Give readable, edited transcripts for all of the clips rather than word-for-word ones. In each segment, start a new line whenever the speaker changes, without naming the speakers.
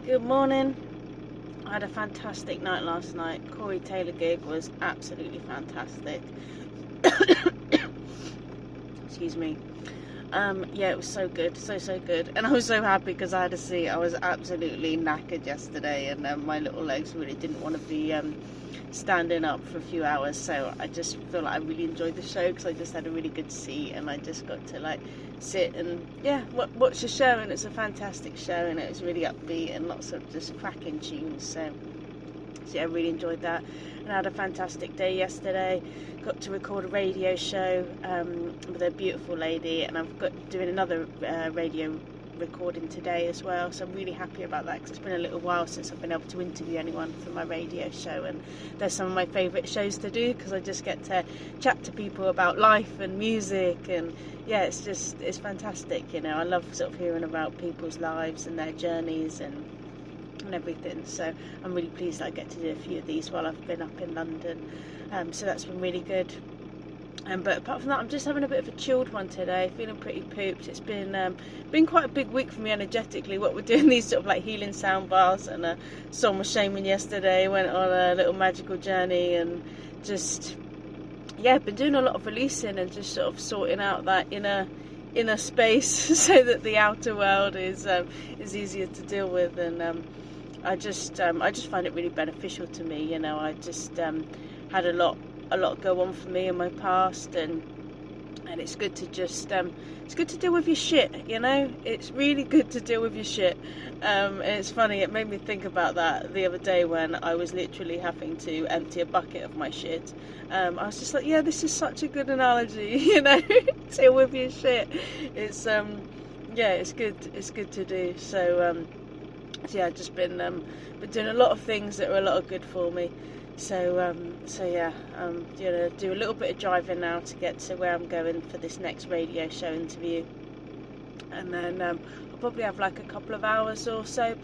Good morning. I had a fantastic night last night. Corey Taylor gig was absolutely fantastic. Excuse me. Yeah, it was so good, so good, and I was so happy because I had a seat. I was absolutely knackered yesterday, and my little legs really didn't want to be standing up for a few hours. So I just feel like I really enjoyed the show because I just had a really good seat, and I just got to sit and watch the show. And it's a fantastic show, and it was really upbeat and lots of just cracking tunes. So yeah, I really enjoyed that, and I had a fantastic day yesterday. Got to record a radio show with a beautiful lady, and I've got doing another radio recording today as well, so I'm really happy about that because it's been a little while since I've been able to interview anyone for my radio show, and they're some of my favourite shows to do because I just get to chat to people about life and music, and yeah, it's fantastic. I love sort of hearing about people's lives and their journeys and everything, so I'm really pleased that I get to do a few of these while I've been up in London, so that's been really good. But apart from that, I'm just having a bit of a chilled one today, feeling pretty pooped. It's been quite a big week for me energetically. What we're doing, these sort of healing sound baths, and Song was shaming yesterday, went on a little magical journey, and just been doing a lot of releasing and just sort of sorting out that inner space so that the outer world is easier to deal with, and I just find it really beneficial to me. I just had a lot go on for me in my past, and it's good to just it's good to deal with your shit. It's really good to deal with your shit. And it's funny, it made me think about that the other day when I was literally having to empty a bucket of my shit. I was just like, yeah, this is such a good analogy. Deal with your shit. It's it's good to do. So yeah, I've just been doing a lot of things that are a lot of good for me. So yeah, I'm gonna do a little bit of driving now to get to where I'm going for this next radio show interview, and then I'll probably have a couple of hours or so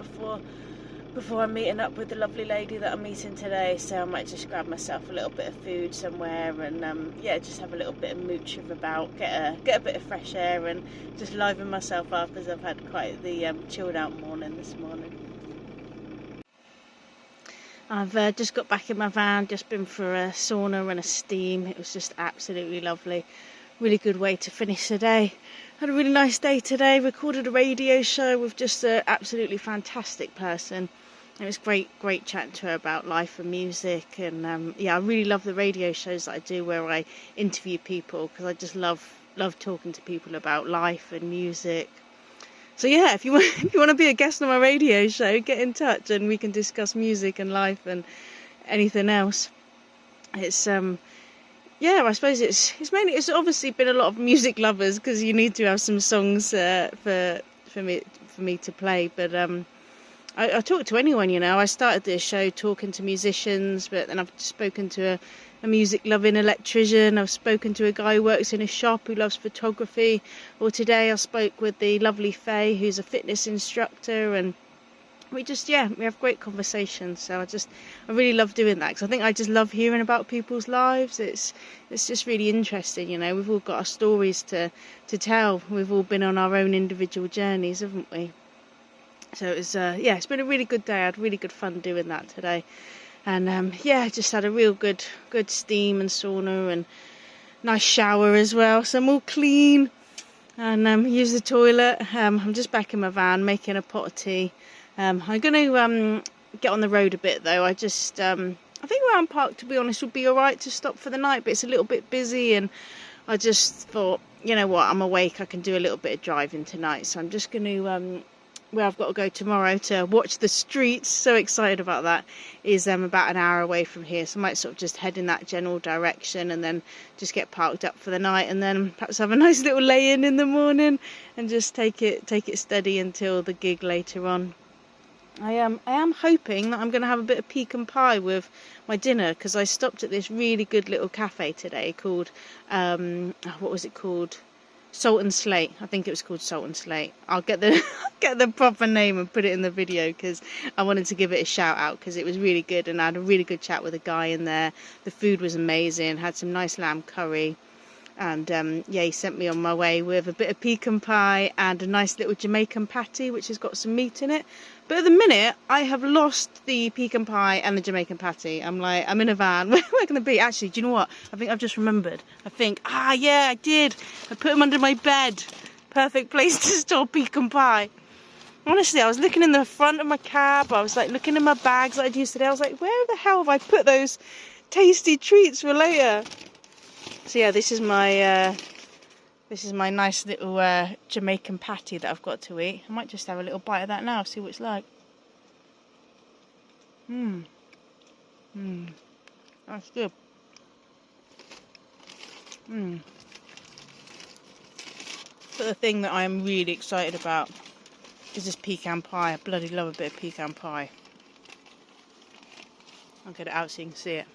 before I'm meeting up with the lovely lady that I'm meeting today. So I might just grab myself a little bit of food somewhere, and just have a little bit of mooching about, get a bit of fresh air, and just liven myself up, as I've had quite the chilled out morning this morning. I've just got back in my van, just been for a sauna and a steam. It was just absolutely lovely. Really good way to finish the day. Had a really nice day today, recorded a radio show with just an absolutely fantastic person. It was great chatting to her about life and music, and I really love the radio shows that I do where I interview people, because I just love talking to people about life and music. So yeah, if you want to be a guest on my radio show, get in touch and we can discuss music and life and anything else. It's I suppose it's obviously been a lot of music lovers, because you need to have some songs for me to play. But I talk to anyone. I started this show talking to musicians, but then I've spoken to a music-loving electrician. I've spoken to a guy who works in a shop who loves photography. Or today I spoke with the lovely Faye, who's a fitness instructor, and we have great conversations. So I really love doing that, because I think I just love hearing about people's lives. It's just really interesting. We've all got our stories to tell. We've all been on our own individual journeys, haven't we? So it's been a really good day. I had really good fun doing that today. And I just had a real good steam and sauna and nice shower as well. So I'm all clean, and use the toilet. I'm just back in my van making a pot of tea. I'm going to get on the road a bit though. I think where I'm parked, to be honest, would be alright to stop for the night, but it's a little bit busy, and I just thought, you know what, I'm awake, I can do a little bit of driving tonight. So I'm just going to where I've got to go tomorrow to watch the streets. So excited about that. Is about an hour away from here, so I might sort of just head in that general direction and then just get parked up for the night, and then perhaps have a nice little lay-in the morning and just take it steady until the gig later on. I am hoping that I'm going to have a bit of pecan pie with my dinner, because I stopped at this really good little cafe today called what was it called? Salt and Slate. I think it was called Salt and Slate. I'll get the proper name and put it in the video, because I wanted to give it a shout out, because it was really good, and I had a really good chat with a guy in there. The food was amazing. Had some nice lamb curry, And yeah, he sent me on my way with a bit of pecan pie and a nice little Jamaican patty, which has got some meat in it. But at the minute, I have lost the pecan pie and the Jamaican patty. I'm in a van. Where can they be? Actually, do you know what? I think I've just remembered. Yeah, I did. I put them under my bed. Perfect place to store pecan pie. Honestly, I was looking in the front of my cab. I was like looking in my bags like I did yesterday. I was like, where the hell have I put those tasty treats for later? So yeah, this is my nice little Jamaican patty that I've got to eat. I might just have a little bite of that now, see what it's like. That's good. But the thing that I am really excited about is this pecan pie. I bloody love a bit of pecan pie. I'll get it out so you can see it.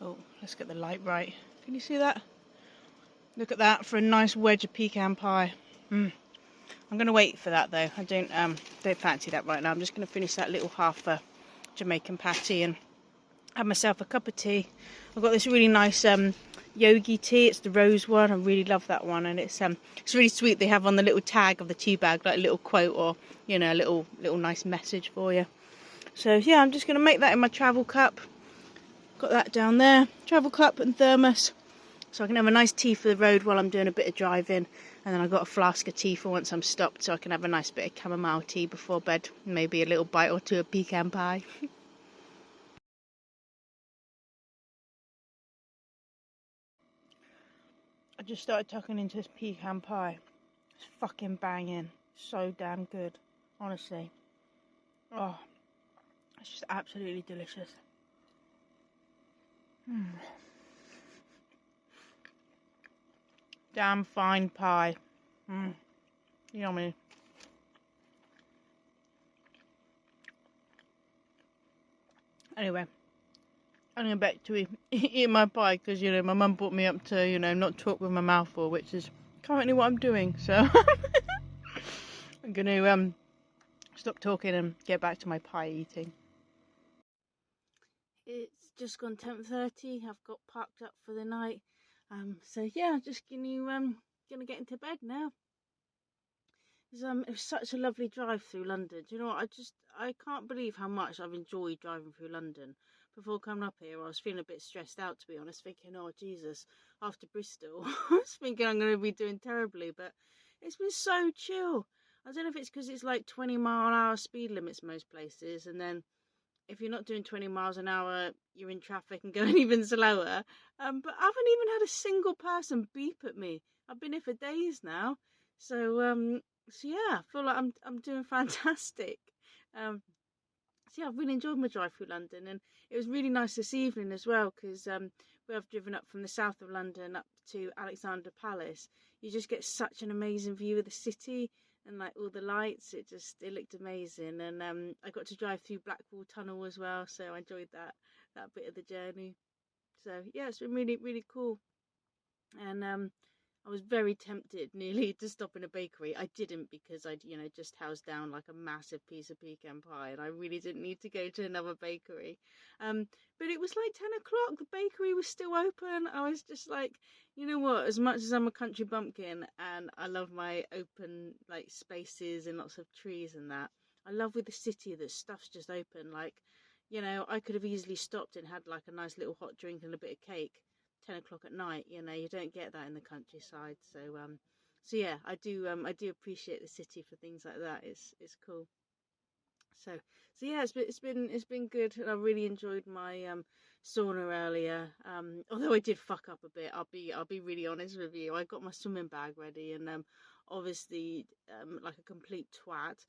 Oh, let's get the light right. Can you see that? Look at that, for a nice wedge of pecan pie. I'm going to wait for that though. I don't fancy that right now. I'm just going to finish that little half Jamaican patty and have myself a cup of tea. I've got this really nice yogi tea. It's the rose one. I really love that one, and it's really sweet. They have on the little tag of the tea bag like a little quote or a little nice message for you. So yeah, I'm just going to make that in my travel cup. Got that down there, travel cup and thermos, so I can have a nice tea for the road while I'm doing a bit of driving. And then I've got a flask of tea for once I'm stopped, so I can have a nice bit of chamomile tea before bed. Maybe a little bite or two of pecan pie. I just started tucking into this pecan pie. It's fucking banging. So damn good. Honestly. Oh, it's just absolutely delicious. Damn fine pie. Yummy. Anyway, I'm going back to eat my pie because, my mum brought me up to, not talk with my mouth full, which is currently what I'm doing. So I'm going to stop talking and get back to my pie eating. It's just gone 10:30. I've got parked up for the night. So yeah, I'm just gonna get into bed now. It was such a lovely drive through London. Do you know what? I can't believe how much I've enjoyed driving through London. Before coming up here, I was feeling a bit stressed out, to be honest, thinking, oh Jesus, after Bristol, I was thinking I'm going to be doing terribly, but it's been so chill. I don't know if it's because it's like 20-mile-an-hour speed limits most places, and then if you're not doing 20 miles an hour, you're in traffic and going even slower. But I haven't even had a single person beep at me. I've been here for days now, so yeah, I feel like I'm doing fantastic. So yeah, I've really enjoyed my drive through London, and it was really nice this evening as well because we have driven up from the south of London up to Alexandra Palace. You just get such an amazing view of the city and like all the lights. It looked amazing, and I got to drive through Blackwall Tunnel as well, so I enjoyed that bit of the journey. So yeah, it's been really, really cool, and I was very tempted nearly to stop in a bakery. I didn't because I'd, just housed down like a massive piece of pecan pie and I really didn't need to go to another bakery. But it was like 10 o'clock. The bakery was still open. I was just like, you know what? As much as I'm a country bumpkin and I love my open like spaces and lots of trees and that, I love with the city that stuff's just open. Like, I could have easily stopped and had like a nice little hot drink and a bit of cake 10 o'clock at night. You don't get that in the countryside. So yeah, I do appreciate the city for things like that. It's cool. So yeah, it's been good, and I really enjoyed my sauna earlier. Although I did fuck up a bit, I'll be really honest with you. I got my swimming bag ready, and obviously like a complete twat,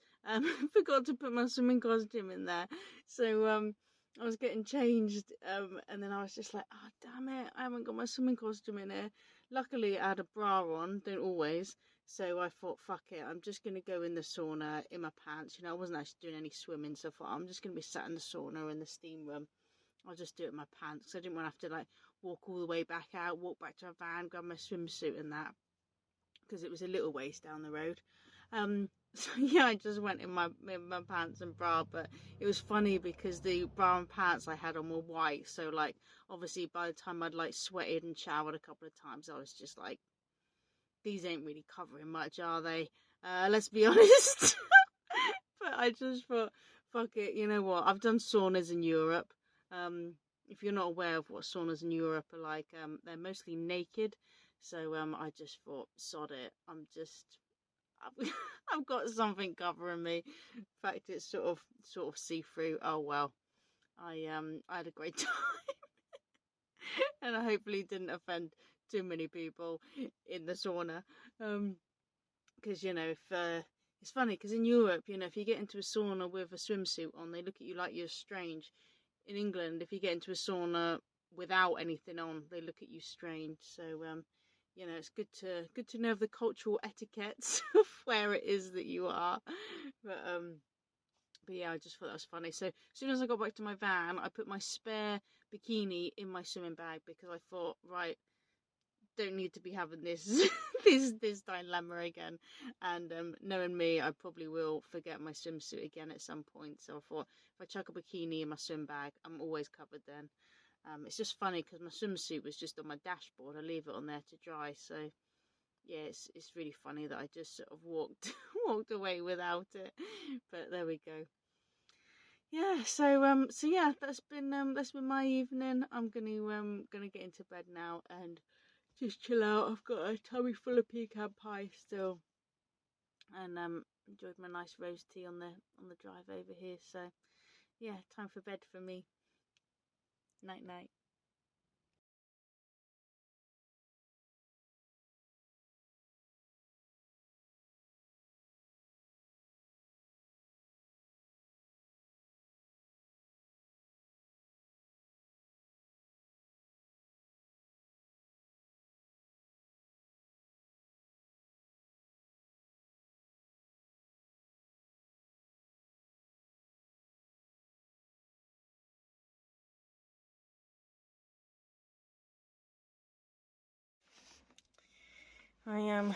forgot to put my swimming costume in there. So I was getting changed, and then I was just like, oh damn it, I haven't got my swimming costume in here. Luckily I had a bra on, don't always. So I thought, fuck it, I'm just going to go in the sauna in my pants. I wasn't actually doing any swimming, so I thought, I'm just going to be sat in the sauna in the steam room. I'll just do it in my pants, because I didn't want to have to, like, walk all the way back out, walk back to our van, grab my swimsuit and that, because it was a little ways down the road. So yeah, I just went in my pants and bra, but it was funny because the bra and pants I had on were white. So like, obviously by the time I'd like sweated and showered a couple of times, I was just like, these ain't really covering much, are they? Let's be honest. But I just thought, fuck it. You know what? I've done saunas in Europe. If you're not aware of what saunas in Europe are like, they're mostly naked. So I just thought, sod it. I've, I've got something covering me. In fact, it's sort of see through. Oh well, I had a great time, and I hopefully didn't offend too many people in the sauna. Because if it's funny because in Europe, if you get into a sauna with a swimsuit on, they look at you like you're strange. In England, if you get into a sauna without anything on, they look at you strange. So it's good to know the cultural etiquettes of where it is that you are. But yeah, I just thought that was funny. So as soon as I got back to my van, I put my spare bikini in my swimming bag because I thought, right, don't need to be having this this dilemma again. And knowing me, I probably will forget my swimsuit again at some point. So I thought if I chuck a bikini in my swim bag, I'm always covered then. It's just funny because my swimsuit was just on my dashboard. I leave it on there to dry. So yeah, it's really funny that I just sort of walked away without it. But there we go. Yeah, so yeah, that's been my evening. I'm gonna get into bed now and just chill out. I've got a tummy full of pecan pie still, and enjoyed my nice rose tea on the drive over here. So yeah, time for bed for me. Night night.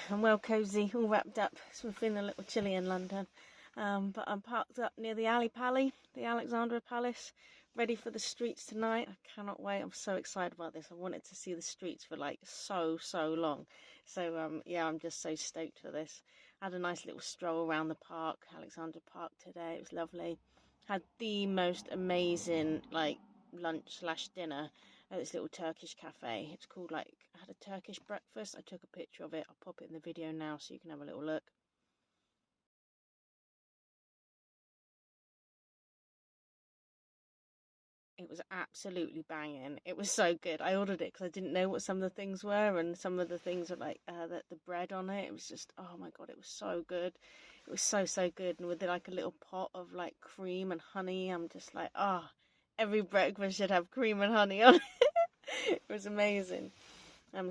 I'm well cozy, all wrapped up. So we're feeling a little chilly in London. But I'm parked up near the Ali Pali, the Alexandra Palace, ready for the streets tonight. I cannot wait. I'm so excited about this. I wanted to see the streets for like so long. So yeah, I'm just so stoked for this. Had a nice little stroll around the park, Alexandra Park today. It was lovely. Had the most amazing like lunch/dinner at this little Turkish cafe. It's called like, I had a Turkish breakfast. I took a picture of it. I'll pop it in the video now so you can have a little look. It was absolutely banging. It was so good. I ordered it because I didn't know what some of the things were, and some of the things were like the bread on it. It was just, oh my god, it was so good. It was so good, and with like a little pot of like cream and honey, I'm just like, every breakfast should have cream and honey on it. It was amazing.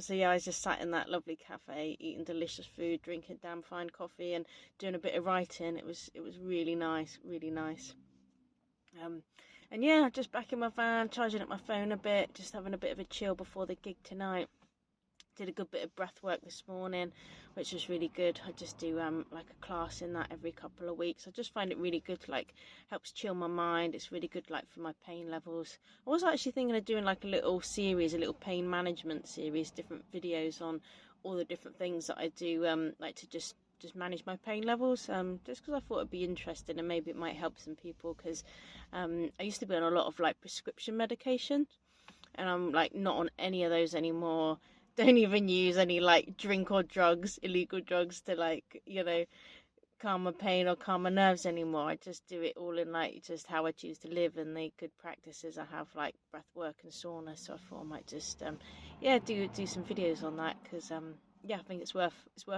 So yeah, I was just sat in that lovely cafe, eating delicious food, drinking damn fine coffee, and doing a bit of writing. It was really nice, really nice. Um, and yeah, just back in my van, charging up my phone a bit, just having a bit of a chill before the gig tonight. Did a good bit of breath work this morning, which was really good. I just do like a class in that every couple of weeks. I just find it really good, like helps chill my mind. It's really good like for my pain levels. I was actually thinking of doing like a little series, a little pain management series, different videos on all the different things that I do, like to just manage my pain levels, just because I thought it'd be interesting and maybe it might help some people, because I used to be on a lot of like prescription medication, and I'm like not on any of those anymore. Don't even use any like drink or drugs, illegal drugs, to like, calm my pain or calm my nerves anymore. I just do it all in like just how I choose to live, and the good practices I have like breath work and sauna. So I thought I might just yeah, do some videos on that, because yeah, I think it's worth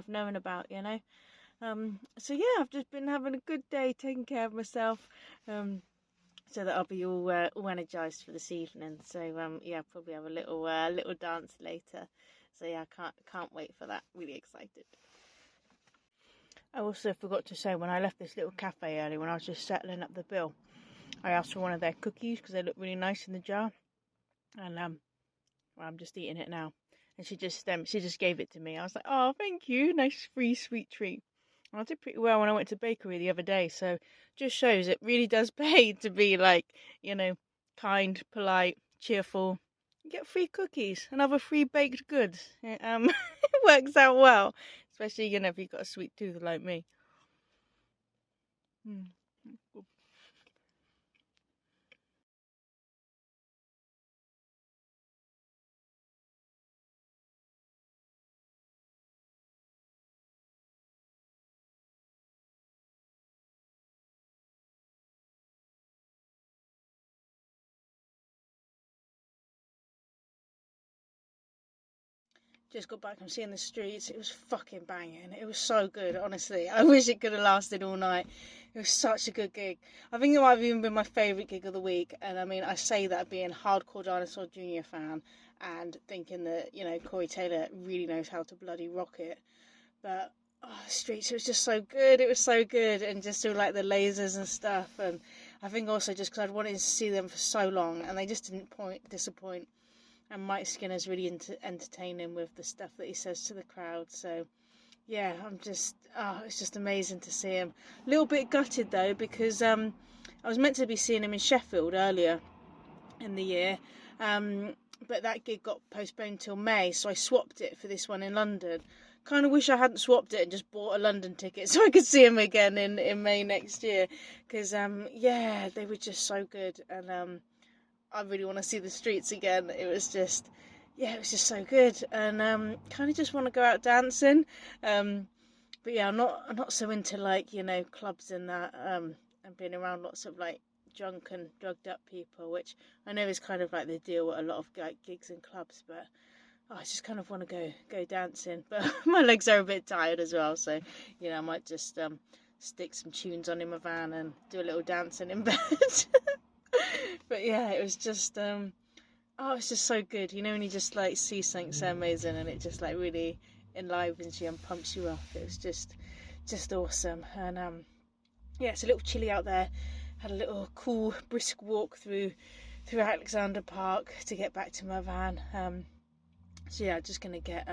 knowing about, so yeah, I've just been having a good day, taking care of myself, so that I'll be all energized for this evening. So yeah, probably have a little dance later. So yeah, I can't wait for that. Really excited. I also forgot to say, when I left this little cafe earlier, when I was just settling up the bill, I asked for one of their cookies because they look really nice in the jar, and well, I'm just eating it now. And she just gave it to me. I was like, oh, thank you, nice free sweet treat. I did pretty well when I went to bakery the other day, so just shows it really does pay to be like, kind, polite, cheerful. You get free cookies and other free baked goods. It works out well, especially, if you've got a sweet tooth like me. Mm. Just got back from seeing the streets. It was fucking banging. It was so good, honestly. I wish it could have lasted all night. It was such a good gig. I think it might have even been my favourite gig of the week. And I mean, I say that being a hardcore Dinosaur Jr. fan and thinking that, Corey Taylor really knows how to bloody rock it. But, the streets, it was just so good. It was so good. And just all like the lasers and stuff. And I think also just because I'd wanted to see them for so long and they just didn't disappoint. And Mike Skinner's really entertaining with the stuff that he says to the crowd. So, yeah, it's just amazing to see him. A little bit gutted, though, because I was meant to be seeing him in Sheffield earlier in the year. But that gig got postponed till May, so I swapped it for this one in London. Kind of wish I hadn't swapped it and just bought a London ticket so I could see him again in May next year. Because, they were just so good. And, I really want to see the streets again. It was just so good, and kind of just want to go out dancing. But yeah, I'm not so into like clubs and that, and being around lots of like drunk and drugged up people, which I know is kind of like the deal with a lot of like gigs and clubs. But I just kind of want to go dancing. But my legs are a bit tired as well, so I might just stick some tunes on in my van and do a little dancing in bed. But yeah, it was just it's just so good. When you just like see something so amazing and it just like really enlivens you and pumps you up. It was just awesome. And it's a little chilly out there. Had a little cool brisk walk through Alexander Park to get back to my van. So yeah, just gonna get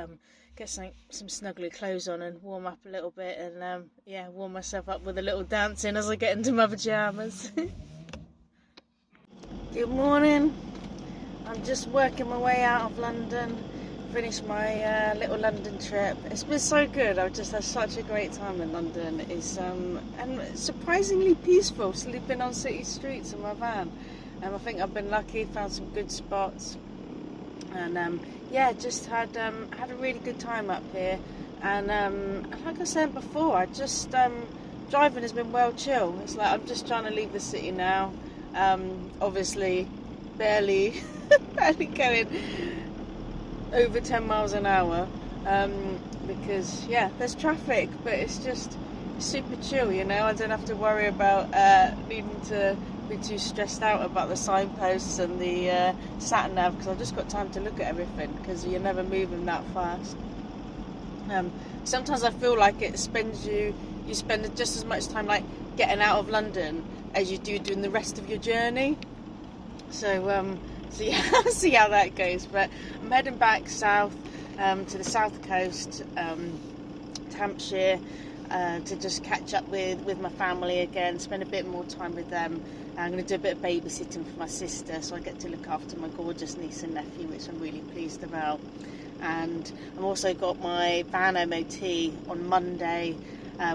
some snuggly clothes on and warm up a little bit and warm myself up with a little dancing as I get into my pajamas. Good morning. I'm just working my way out of London. Finished my little London trip. It's been so good. I've just had such a great time in London. It's and surprisingly peaceful. Sleeping on city streets in my van. I think I've been lucky. Found some good spots. And just had a really good time up here. And like I said before, driving has been well chill. It's like I'm just trying to leave the city now. Obviously barely going over 10 miles an hour because there's traffic, but it's just super chill. I don't have to worry about needing to be too stressed out about the signposts and the sat nav, because I've just got time to look at everything because you're never moving that fast. Sometimes I feel like you spend just as much time like getting out of London as you do doing the rest of your journey. So see how that goes. But I'm heading back south to the south coast, to Hampshire, to just catch up with my family again, spend a bit more time with them. I'm going to do a bit of babysitting for my sister, so I get to look after my gorgeous niece and nephew, which I'm really pleased about. And I've also got my van MOT on Monday,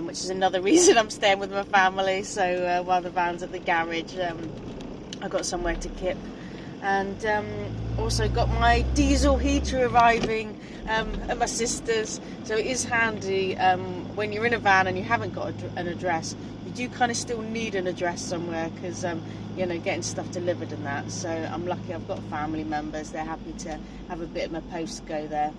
which is another reason I'm staying with my family. So while the van's at the garage, I've got somewhere to kip. And also got my diesel heater arriving at my sister's. So it is handy when you're in a van and you haven't got an address. You do kind of still need an address somewhere because getting stuff delivered and that. So I'm lucky I've got family members. They're happy to have a bit of my post go there.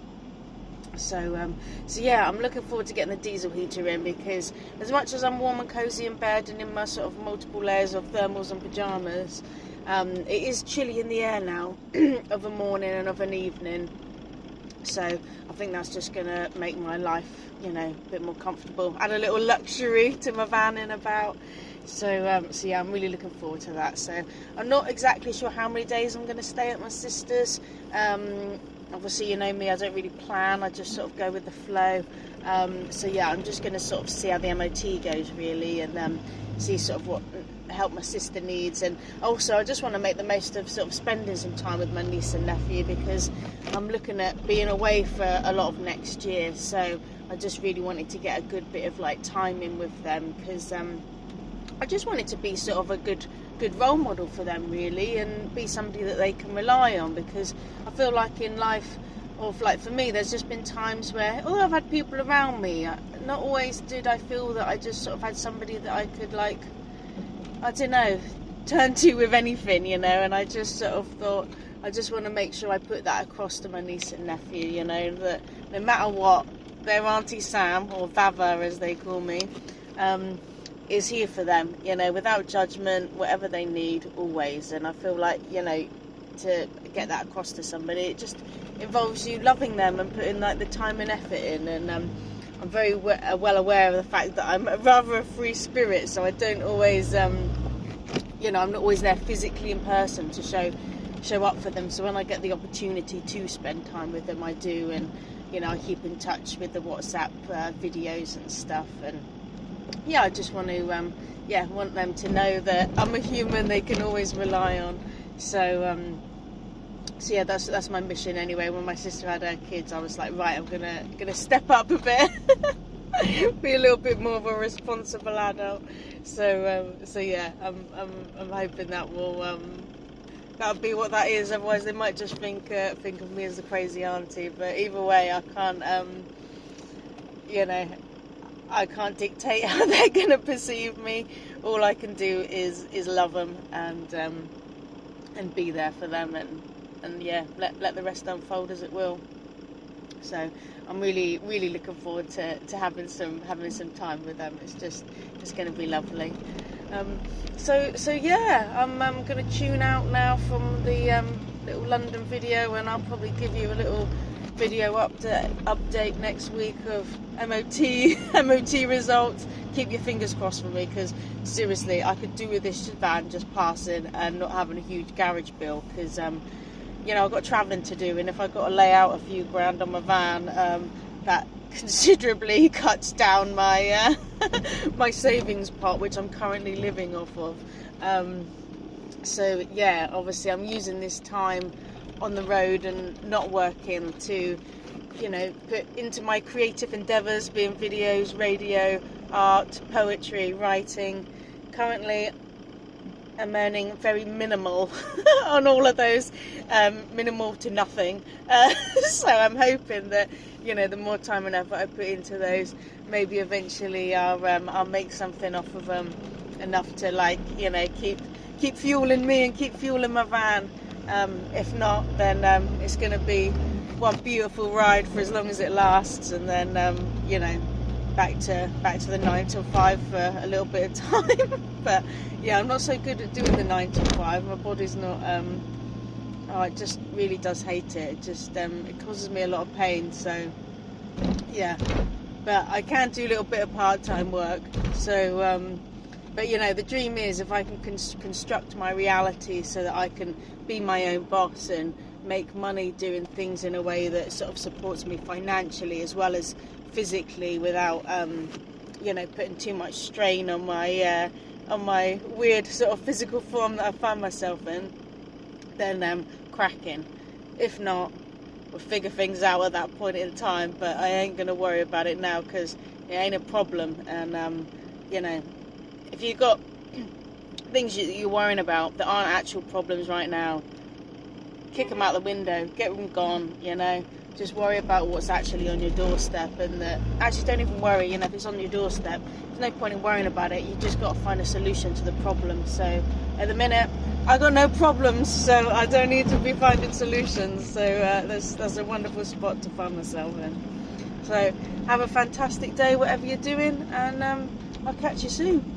So I'm looking forward to getting the diesel heater in, because as much as I'm warm and cosy in bed and in my sort of multiple layers of thermals and pyjamas, it is chilly in the air now of a morning and of an evening. So I think that's just going to make my life, a bit more comfortable. Add a little luxury to my van and about. So I'm really looking forward to that. So I'm not exactly sure how many days I'm going to stay at my sister's. Obviously, you know me, I don't really plan, I just sort of go with the flow. So yeah, I'm just going to sort of see how the MOT goes really, and see sort of what help my sister needs. And also I just want to make the most of sort of spending some time with my niece and nephew, because I'm looking at being away for a lot of next year, so I just really wanted to get a good bit of like time in with them, because I just wanted to be sort of a good role model for them really, and be somebody that they can rely on, because I feel like in life, or like for me, there's just been times where although I've had people around me, not always did I feel that I just sort of had somebody that I could, like, I don't know, turn to with anything, you know. And I just sort of thought, I just want to make sure I put that across to my niece and nephew, you know, that no matter what, their Auntie Sam, or Vava as they call me, is here for them, you know, without judgment, whatever they need, always. And I feel like, you know, to get that across to somebody, it just involves you loving them and putting like the time and effort in. And I'm very well aware of the fact that I'm rather a free spirit, so I don't always, you know, I'm not always there physically in person to show up for them. So when I get the opportunity to spend time with them, I do. And you know, I keep in touch with the WhatsApp videos and stuff. And yeah, I just want to want them to know that I'm a human they can always rely on. So yeah, that's my mission anyway. When my sister had her kids, I was like, right, I'm gonna step up a bit, be a little bit more of a responsible adult. So yeah, I'm hoping that will that'll be what that is. Otherwise, they might just think of me as a crazy auntie. But either way, I can't you know, I can't dictate how they're gonna perceive me. All I can do is love them and be there for them, and yeah, let the rest unfold as it will. So I'm really looking forward to having some time with them. It's going to be lovely. So yeah, I'm going to tune out now from the little London video, and I'll probably give you a little video update next week of MOT results. Keep your fingers crossed for me, because seriously, I could do with this van just passing and not having a huge garage bill, because you know, I've got travelling to do, and if I've got to lay out a few grand on my van, that considerably cuts down my my savings pot, which I'm currently living off of. So yeah, obviously I'm using this time on the road and not working to, you know, put into my creative endeavours, being videos, radio, art, poetry, writing. Currently I'm earning very minimal on all of those, minimal to nothing. So I'm hoping that, you know, the more time and effort I put into those, maybe eventually I'll make something off of them, enough to, like, you know, keep fueling me and keep fueling my van. If not, then it's going to be one beautiful ride for as long as it lasts, and then you know, back to the 9 till 5 for a little bit of time. But yeah, I'm not so good at doing the 9 till 5. My body's not it just really does hate it. It just it causes me a lot of pain. So yeah, but I can do a little bit of part-time work. So but you know, the dream is if I can construct my reality so that I can be my own boss and make money doing things in a way that sort of supports me financially as well as physically, without you know, putting too much strain on my weird sort of physical form that I find myself in, then cracking. If not, we'll figure things out at that point in time, but I ain't gonna worry about it now, because it ain't a problem. And you know, if you've got things you're worrying about that aren't actual problems right now, kick them out the window, get them gone, you know. Just worry about what's actually on your doorstep, and actually don't even worry, you know, if it's on your doorstep, there's no point in worrying about it. You just got to find a solution to the problem. So at the minute, I got no problems, so I don't need to be finding solutions. So that's a wonderful spot to find myself in. So have a fantastic day, whatever you're doing, and I'll catch you soon.